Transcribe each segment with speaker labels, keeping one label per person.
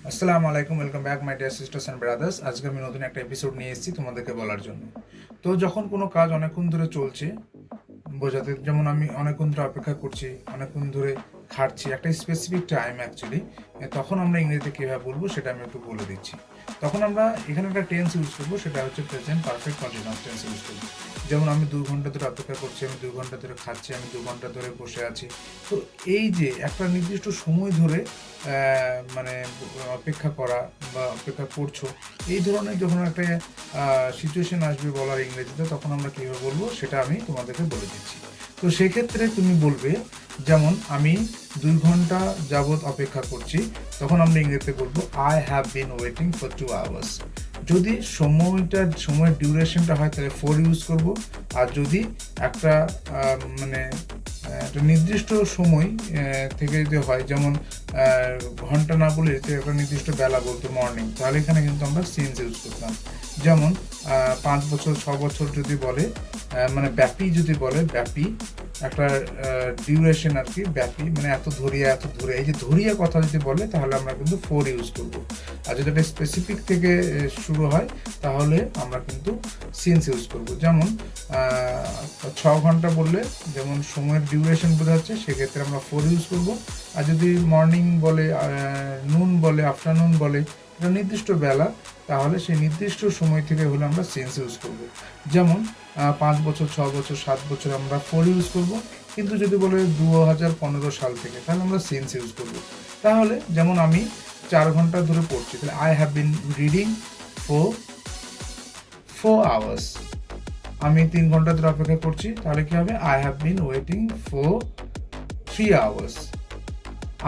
Speaker 1: আসসালামু আলাইকুম, welcome back my dear sisters and brothers. আজকে আমি নতুন একটা এপিসোড নিয়ে এসেছি তোমাদেরকে বলার জন্য। তো যখন কোনো কাজ অনেকক্ষণ ধরে চলছে বোঝাতে, যেমন আমি অনেকক্ষণ ধরে অপেক্ষা করছি, অনেকক্ষণ ধরে খাটছি একটা স্পেসিফিক টাইম অ্যাকচুয়ালি, তখন আমরা ইংরেজিতে কীভাবে বলবো সেটা আমি একটু বলে দিচ্ছি। তখন আমরা এখানে একটা টেন্স ইউজ করবো, সেটা হচ্ছে present perfect continuous tense use করবো। যেমন আমি 2 ঘন্টা ধরে অপেক্ষা করছি, আমি 2 ঘন্টা ধরে খাচ্ছি, আমি 2 ঘন্টা ধরে বসে আছি। তো এই যে একটা নির্দিষ্ট সময় ধরে মানে অপেক্ষা করা বা অপেক্ষা করছো, এই ধরনের যখন একটা সিচুয়েশন আসবে বলার ইংরেজিতে, তখন আমরা কীভাবে বলবো সেটা আমি তোমাদেরকে বলে দিচ্ছি। তো সেক্ষেত্রে তুমি বলবে, যেমন আমি 2 ঘন্টা যাবৎ অপেক্ষা করছি, তখন আমরা ইংরেজিতে বলবো I have been waiting for 2 hours. যদি সময়ের ডিউরেশনটা হয় তাহলে 4 ইউজ করব। আর যদি একটা মানে একটা নির্দিষ্ট সময় থেকে যদি হয়, যেমন ঘন্টা না বলে যদি একটা নির্দিষ্ট বেলা বলতো মর্নিং, তাহলে এখানে কিন্তু আমরা সিন্স ইউজ করতাম। যেমন 5 বছর 6 বছর যদি বলে, মানে ব্যাপী যদি বলে, ব্যাপী একটা ডিউরেশন আর কি, ব্যাপী মানে এত ধরিয়া এত ধরে, এই যে ধরিয়া কথা যদি বলে তাহলে আমরা কিন্তু 4 ইউজ করব। আর যদি একটা স্পেসিফিক থেকে শুরু হয় তাহলে আমরা কিন্তু সিন্স ইউজ করব। যেমন 6 ঘন্টা বললে যেমন সময়ের ডিউরেশন বোঝাচ্ছে, সেক্ষেত্রে আমরা 4 ইউজ করব। আর যদি মর্নিং বলে, নুন বলে, আফটারনুন বলে, একটা নির্দিষ্ট বেলা, তাহলে সেই নির্দিষ্ট সময় থেকে হলে আমরা সেন্স ইউজ করব। যেমন 5 বছর 6 বছর 7 বছর আমরা 4 ইউজ করব। কিন্তু যদি বলে 2015 সাল থেকে, তাহলে আমরা সেন্স ইউজ করব। তাহলে যেমন আমি 4 ঘন্টা ধরে পড়ছি, তাহলে I have been reading for 4 hours. আমি 3 ঘন্টা ধরে অপেক্ষা করছি, তাহলে কি হবে? I have been waiting for 3 hours.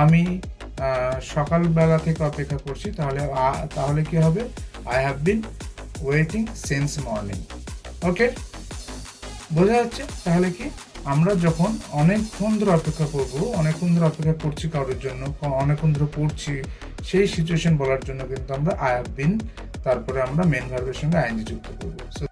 Speaker 1: আমি সকালবেলা থেকে অপেক্ষা করছি, তাহলে কি হবে? I have been waiting since morning. Okay, বোঝা যাচ্ছে? তাহলে কি আমরা যখন অনেকক্ষণ ধরে অপেক্ষা করব, অনেকক্ষণ ধরে অপেক্ষা করছি কারোর জন্য, অনেকক্ষণ ধরে পড়ছি, সেই সিচুয়েশন বলার জন্য কিন্তু আমরা আই হ্যাভ বিন, তারপরে আমরা মেন ভার্বের সঙ্গে আইএনজি যুক্ত করবো। সো